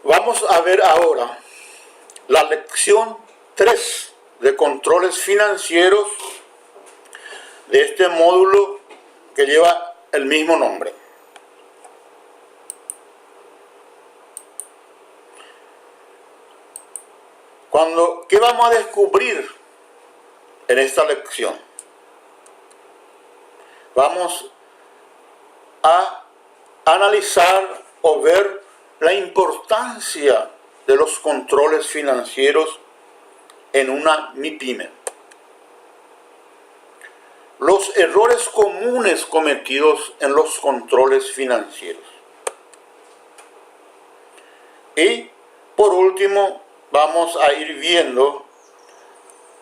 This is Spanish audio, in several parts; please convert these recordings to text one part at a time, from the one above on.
Vamos a ver ahora la lección 3 de controles financieros de este módulo que lleva el mismo nombre. ¿Qué vamos a descubrir en esta lección? Vamos a analizar o ver la importancia de los controles financieros en una MIPYME. Los errores comunes cometidos en los controles financieros. Y por último, vamos a ir viendo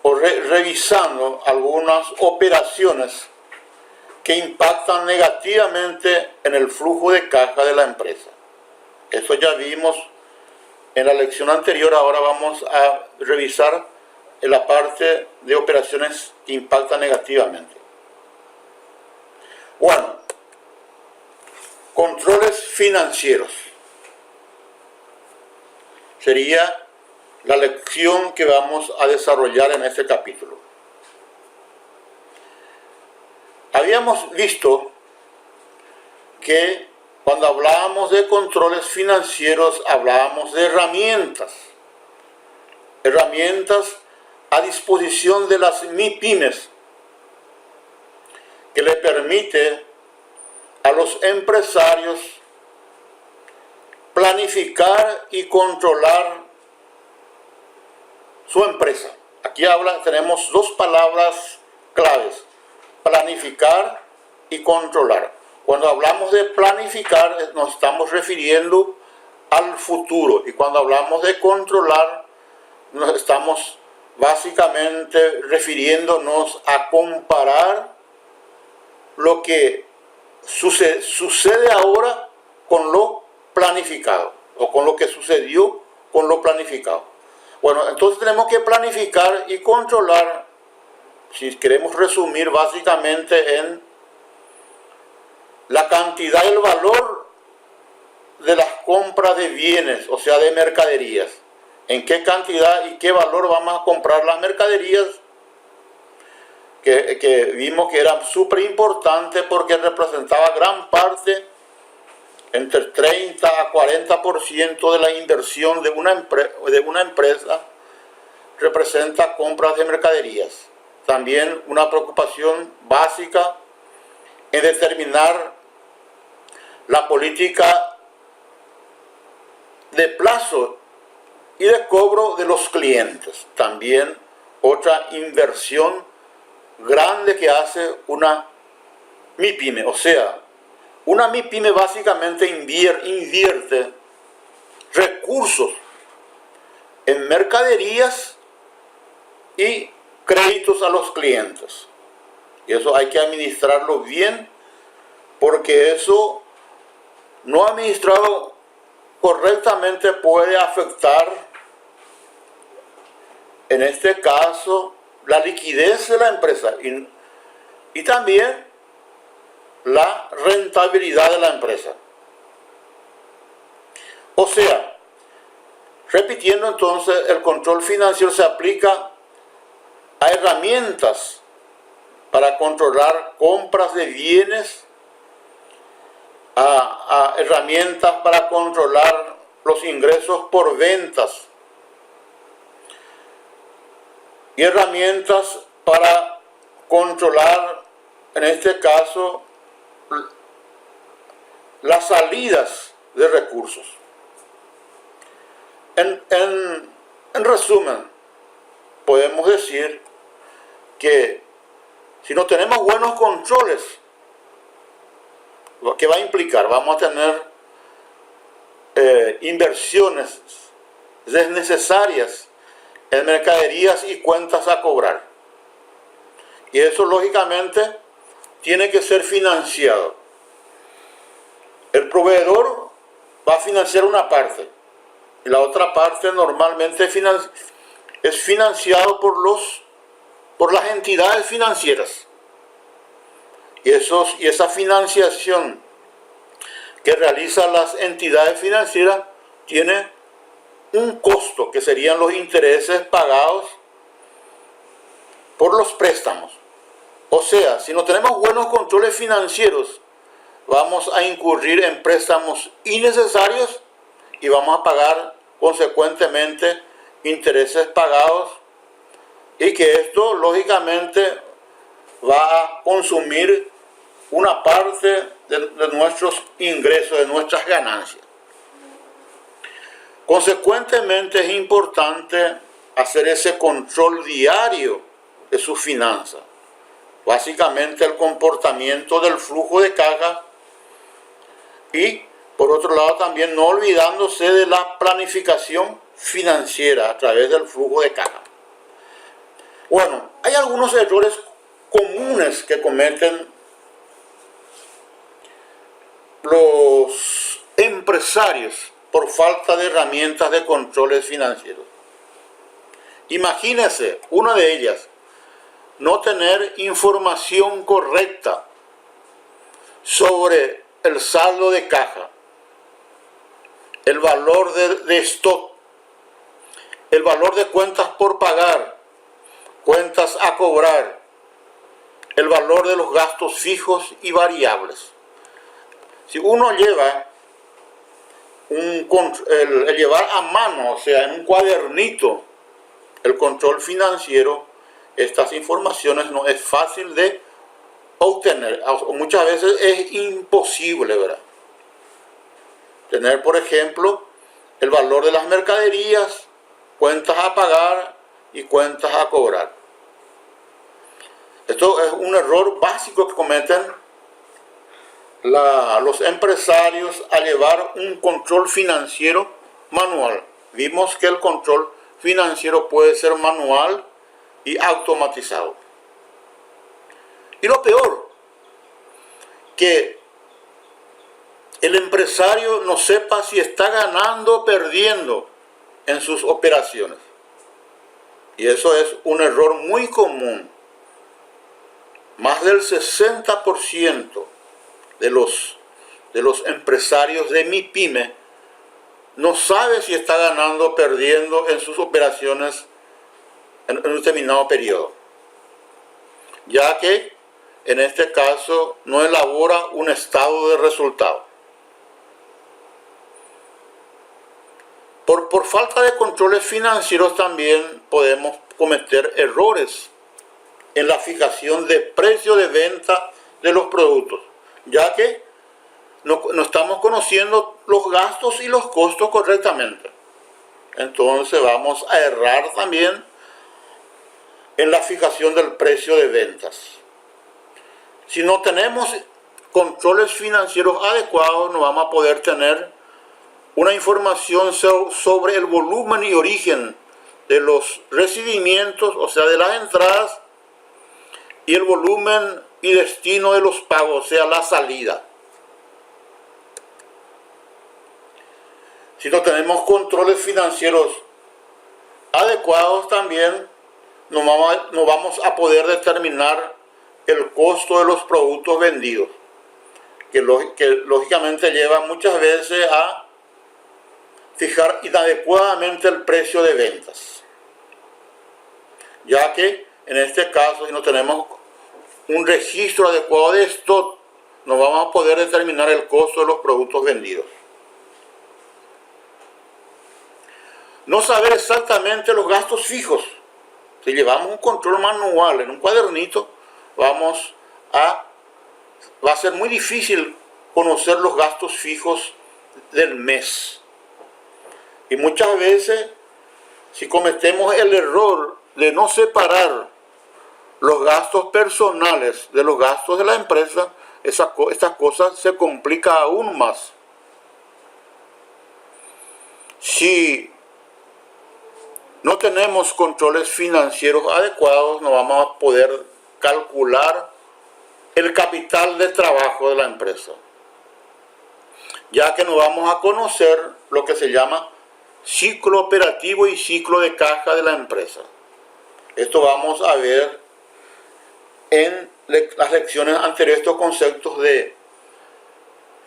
o revisando algunas operaciones que impactan negativamente en el flujo de caja de la empresa. Eso ya vimos en la lección anterior. Ahora vamos a revisar la parte de operaciones que impactan negativamente. Bueno, controles financieros. Sería la lección que vamos a desarrollar en este capítulo. Habíamos visto que cuando hablábamos de controles financieros hablábamos de herramientas a disposición de las MIPYMES que le permite a los empresarios planificar y controlar su empresa. Aquí tenemos dos palabras claves: planificar y controlar. Cuando hablamos de planificar nos estamos refiriendo al futuro, y cuando hablamos de controlar nos estamos básicamente refiriéndonos a comparar lo que sucede ahora con lo planificado, o con lo que sucedió con lo planificado. Bueno, entonces tenemos que planificar y controlar, si queremos resumir básicamente, en la cantidad y el valor de las compras de bienes, o sea, de mercaderías. En qué cantidad y qué valor vamos a comprar las mercaderías, que vimos que era súper importante porque representaba gran parte, entre 30 a 40% de la inversión de una empresa, representa compras de mercaderías. También una preocupación básica en determinar la política de plazo y de cobro de los clientes. También otra inversión grande que hace una MIPYME. O sea, una MIPYME básicamente invierte recursos en mercaderías y créditos a los clientes. Y eso hay que administrarlo bien, porque eso no administrado correctamente puede afectar, en este caso, la liquidez de la empresa y también la rentabilidad de la empresa. O sea, repitiendo entonces, el control financiero se aplica a herramientas para controlar compras de bienes, a herramientas para controlar los ingresos por ventas y herramientas para controlar, en este caso, las salidas de recursos. En resumen, podemos decir que si no tenemos buenos controles, lo que va a implicar, vamos a tener inversiones desnecesarias en mercaderías y cuentas a cobrar. Y eso lógicamente tiene que ser financiado. El proveedor va a financiar una parte y la otra parte normalmente es financiado por las entidades financieras. Y esa financiación que realizan las entidades financieras tiene un costo que serían los intereses pagados por los préstamos. O sea, si no tenemos buenos controles financieros, vamos a incurrir en préstamos innecesarios y vamos a pagar consecuentemente intereses pagados, y que esto lógicamente va a consumir una parte de nuestros ingresos, de nuestras ganancias. Consecuentemente es importante hacer ese control diario de sus finanzas. Básicamente el comportamiento del flujo de caja, y por otro lado también no olvidándose de la planificación financiera a través del flujo de caja. Bueno, hay algunos errores comunes que cometen los empresarios por falta de herramientas de controles financieros. Imagínense, una de ellas, no tener información correcta sobre el saldo de caja, el valor de stock, el valor de cuentas por pagar, cuentas a cobrar, el valor de los gastos fijos y variables. Si uno lleva el llevar a mano, o sea, en un cuadernito, el control financiero, estas informaciones no es fácil de obtener. Muchas veces es imposible, ¿verdad? Tener, por ejemplo, el valor de las mercaderías, cuentas a pagar y cuentas a cobrar. Esto es un error básico que cometen los empresarios al llevar un control financiero manual. Vimos que el control financiero puede ser manual y automatizado. Y lo peor, que el empresario no sepa si está ganando o perdiendo en sus operaciones. Y eso es un error muy común. Más del 60% de los empresarios de MIPYME no sabe si está ganando o perdiendo en sus operaciones en un determinado periodo, ya que en este caso no elabora un estado de resultado. Por falta de controles financieros también podemos cometer errores en la fijación de precio de venta de los productos, ya que no estamos conociendo los gastos y los costos correctamente. Entonces vamos a errar también en la fijación del precio de ventas. Si no tenemos controles financieros adecuados, no vamos a poder tener una información sobre el volumen y origen de los recibimientos, o sea, de las entradas, y el volumen y destino de los pagos, o sea, la salida. Si no tenemos controles financieros adecuados también, no vamos a poder determinar el costo de los productos vendidos, que lógicamente lleva muchas veces a fijar inadecuadamente el precio de ventas, ya que en este caso, si no tenemos un registro adecuado de stock, no vamos a poder determinar el costo de los productos vendidos. No saber exactamente los gastos fijos. Si llevamos un control manual en un cuadernito, va a ser muy difícil conocer los gastos fijos del mes. Y muchas veces, si cometemos el error de no separar los gastos personales de los gastos de la empresa, estas cosas se complican aún más. Si no tenemos controles financieros adecuados, no vamos a poder calcular el capital de trabajo de la empresa, ya que no vamos a conocer lo que se llama ciclo operativo y ciclo de caja de la empresa. Esto vamos a ver en las lecciones anteriores, estos conceptos de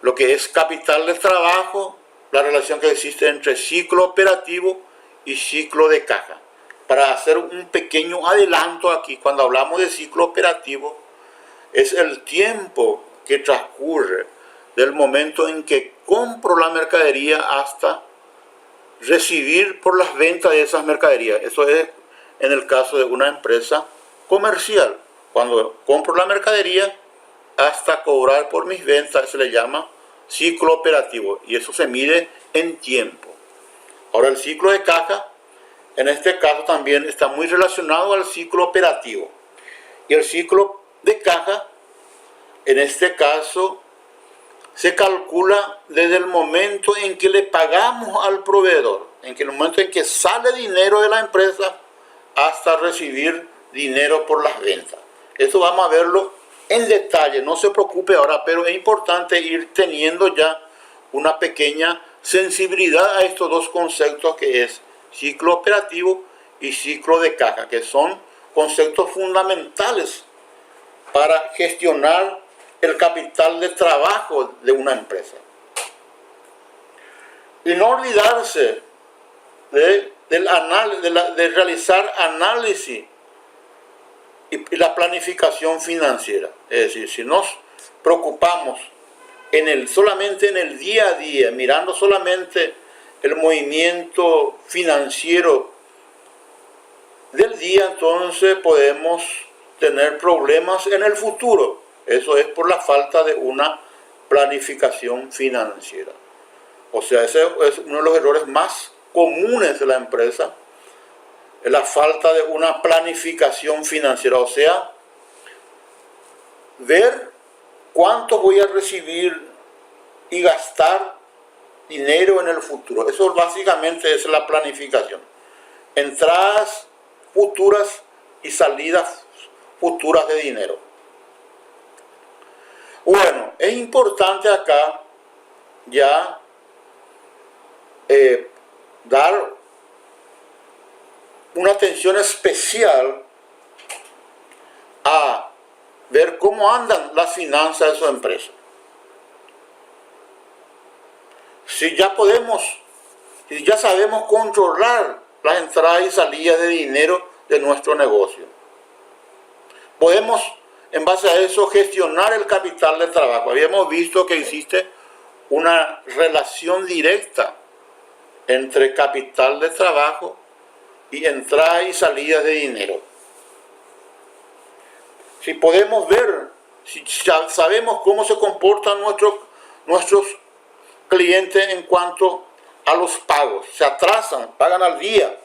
lo que es capital de trabajo, la relación que existe entre ciclo operativo y ciclo de caja. Para hacer un pequeño adelanto aquí, cuando hablamos de ciclo operativo, es el tiempo que transcurre del momento en que compro la mercadería hasta recibir por las ventas de esas mercaderías. Eso es en el caso de una empresa comercial. Cuando compro la mercadería hasta cobrar por mis ventas se le llama ciclo operativo y eso se mide en tiempo. Ahora el ciclo de caja en este caso también está muy relacionado al ciclo operativo. Y el ciclo de caja en este caso se calcula desde el momento en que le pagamos al proveedor, en que el momento en que sale dinero de la empresa hasta recibir dinero por las ventas. Eso vamos a verlo en detalle, no se preocupe ahora, pero es importante ir teniendo ya una pequeña sensibilidad a estos dos conceptos que es ciclo operativo y ciclo de caja, que son conceptos fundamentales para gestionar el capital de trabajo de una empresa. Y no olvidarse de realizar análisis y la planificación financiera. Es decir, si nos preocupamos solamente en el día a día, mirando solamente el movimiento financiero del día, entonces podemos tener problemas en el futuro. Eso es por la falta de una planificación financiera. O sea, ese es uno de los errores más comunes de la empresa, es la falta de una planificación financiera. O sea, ver cuánto voy a recibir y gastar dinero en el futuro. Eso básicamente es la planificación. Entradas futuras y salidas futuras de dinero. Bueno, es importante acá ya dar una atención especial a ver cómo andan las finanzas de su empresa. Si ya sabemos controlar las entradas y salidas de dinero de nuestro negocio, podemos en base a eso gestionar el capital de trabajo. Habíamos visto que existe una relación directa entre capital de trabajo y entradas y salidas de dinero. Si podemos ver, si sabemos cómo se comportan nuestros clientes en cuanto a los pagos, se atrasan, pagan al día,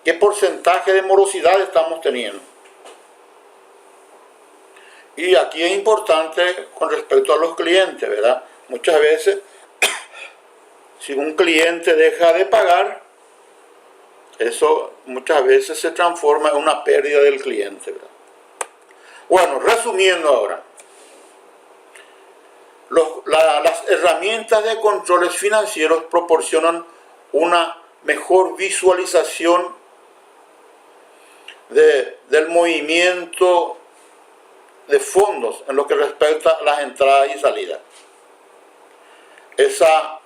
qué porcentaje de morosidad estamos teniendo. Y aquí es importante con respecto a los clientes, ¿verdad? Muchas veces, si un cliente deja de pagar, eso muchas veces se transforma en una pérdida del cliente, ¿verdad? Bueno, resumiendo ahora, las herramientas de controles financieros proporcionan una mejor visualización del movimiento de fondos en lo que respecta a las entradas y salidas. Esa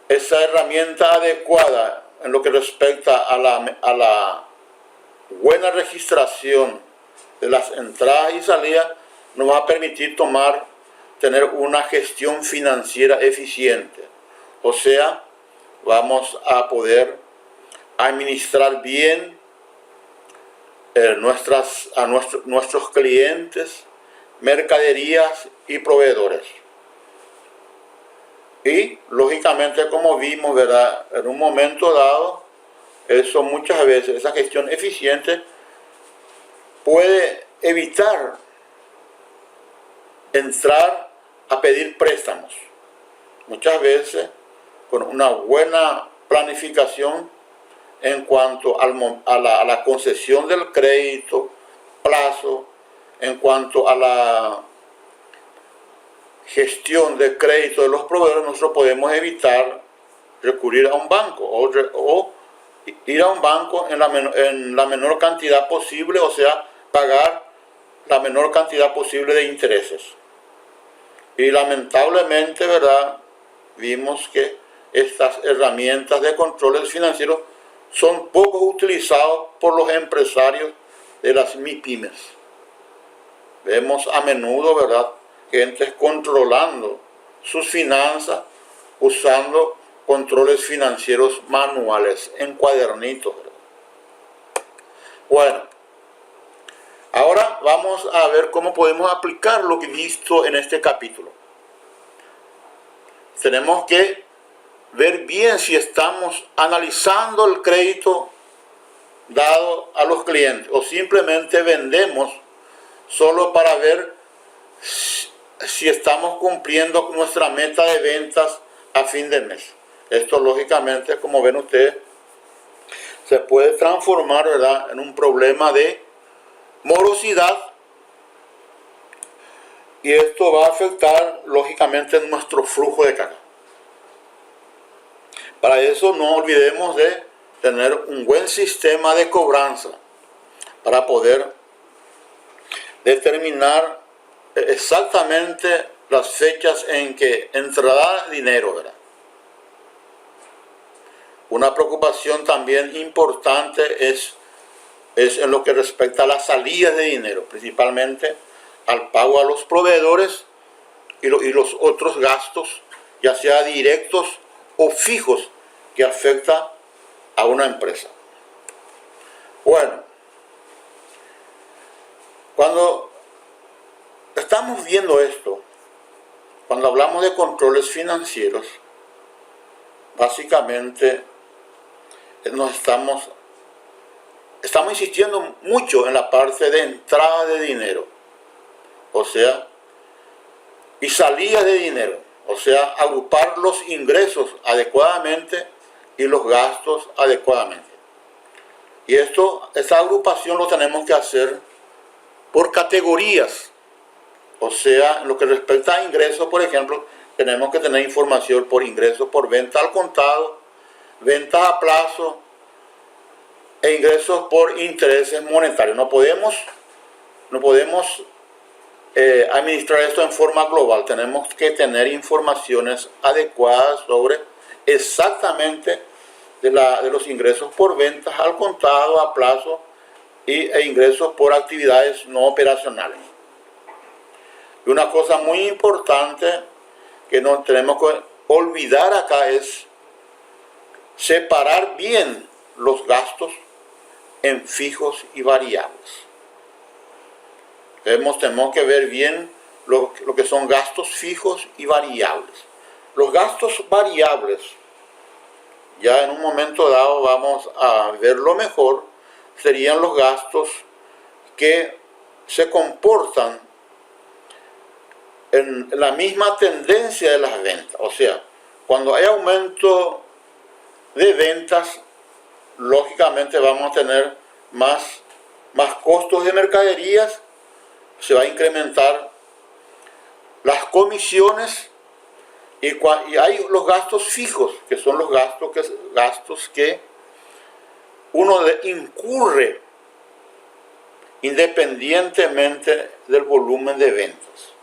herramienta adecuada en lo que respecta a la buena registración de las entradas y salidas nos va a permitir tener una gestión financiera eficiente. O sea, vamos a poder administrar bien nuestros clientes, mercaderías y proveedores. Y lógicamente, como vimos, ¿verdad?, en un momento dado, eso muchas veces, esa gestión eficiente puede evitar entrar a pedir préstamos. Muchas veces, con una buena planificación en cuanto a la concesión del crédito, plazo, en cuanto a la gestión de crédito de los proveedores, nosotros podemos evitar recurrir a un banco o ir a un banco en la menor cantidad posible, o sea, pagar la menor cantidad posible de intereses. Y lamentablemente, ¿verdad?, vimos que estas herramientas de controles financieros son poco utilizados por los empresarios de las MIPYMES. Vemos a menudo, ¿verdad?, gentes controlando sus finanzas usando controles financieros manuales en cuadernitos, ¿verdad? Bueno, ahora vamos a ver cómo podemos aplicar lo que he visto en este capítulo. Tenemos que ver bien si estamos analizando el crédito dado a los clientes o simplemente vendemos solo para ver si estamos cumpliendo nuestra meta de ventas a fin de mes. Esto, lógicamente, como ven ustedes, se puede transformar, ¿verdad?, en un problema de morosidad, y esto va a afectar, lógicamente, nuestro flujo de caja. Para eso no olvidemos de tener un buen sistema de cobranza para poder determinar exactamente las fechas en que entrará dinero, ¿verdad? Una preocupación también importante es en lo que respecta a las salidas de dinero, principalmente al pago a los proveedores y los otros gastos, ya sea directos o fijos, que afecta a una empresa. Bueno, cuando estamos viendo esto, cuando hablamos de controles financieros, básicamente estamos insistiendo mucho en la parte de entrada de dinero, o sea, y salida de dinero, o sea, agrupar los ingresos adecuadamente y los gastos adecuadamente. Y esta agrupación lo tenemos que hacer por categorías, o sea, en lo que respecta a ingresos, por ejemplo, tenemos que tener información por ingresos por venta al contado, ventas a plazo e ingresos por intereses monetarios. No podemos administrar esto en forma global. Tenemos que tener informaciones adecuadas sobre exactamente de los ingresos por ventas al contado, a plazo e ingresos por actividades no operacionales. Y una cosa muy importante que no tenemos que olvidar acá es separar bien los gastos en fijos y variables. Tenemos que ver bien lo que son gastos fijos y variables. Los gastos variables, ya en un momento dado vamos a verlo mejor, serían los gastos que se comportan en la misma tendencia de las ventas. O sea, cuando hay aumento de ventas, lógicamente vamos a tener más costos de mercaderías, se va a incrementar las comisiones, y hay los gastos fijos, que son los gastos que uno incurre independientemente del volumen de ventas.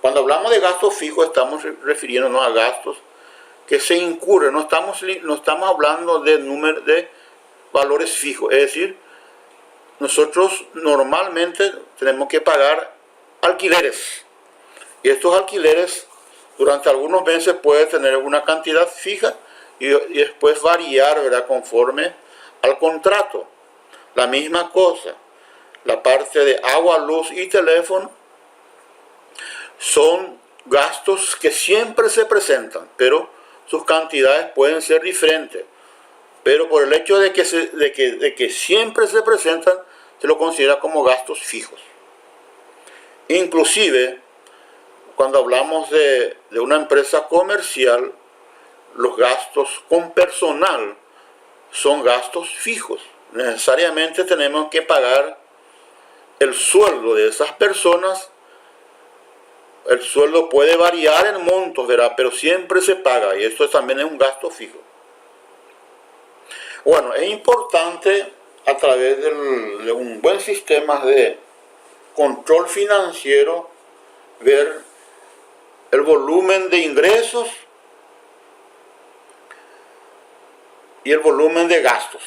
Cuando hablamos de gastos fijos estamos refiriéndonos a gastos que se incurren, no estamos hablando de valores fijos, es decir, nosotros normalmente tenemos que pagar alquileres, y estos alquileres durante algunos meses puede tener una cantidad fija y después variar, ¿verdad?, conforme al contrato. La misma cosa, la parte de agua, luz y teléfono son gastos que siempre se presentan, pero sus cantidades pueden ser diferentes. Pero por el hecho de que siempre se presentan, se lo considera como gastos fijos. Inclusive, cuando hablamos de una empresa comercial, los gastos con personal son gastos fijos. Necesariamente tenemos que pagar el sueldo de esas personas. El sueldo puede variar en montos, ¿verdad?, pero siempre se paga, y esto también es un gasto fijo. Bueno, es importante, a través de un buen sistema de control financiero, ver el volumen de ingresos y el volumen de gastos,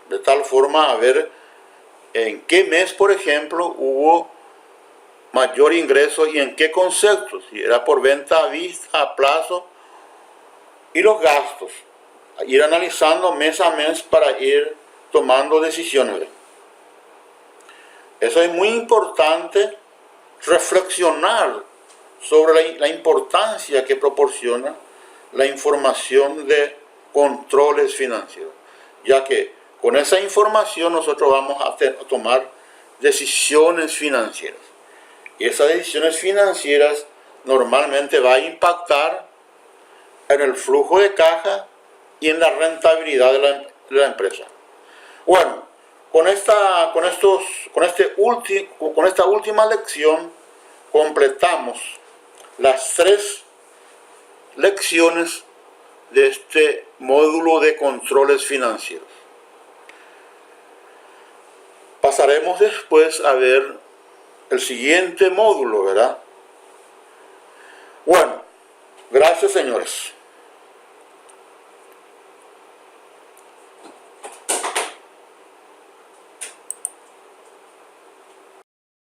de tal forma a ver en qué mes, por ejemplo, hubo mayor ingreso y en qué conceptos, si era por venta a vista, a plazo, y los gastos, ir analizando mes a mes para ir tomando decisiones. Eso es muy importante, reflexionar sobre la importancia que proporciona la información de controles financieros, ya que con esa información nosotros vamos a tomar decisiones financieras. Y esas decisiones financieras normalmente van a impactar en el flujo de caja y en la rentabilidad de la empresa. Bueno, con esta última lección completamos las 3 lecciones de este módulo de controles financieros. Pasaremos después a ver el siguiente módulo, ¿verdad? Bueno, gracias, señores.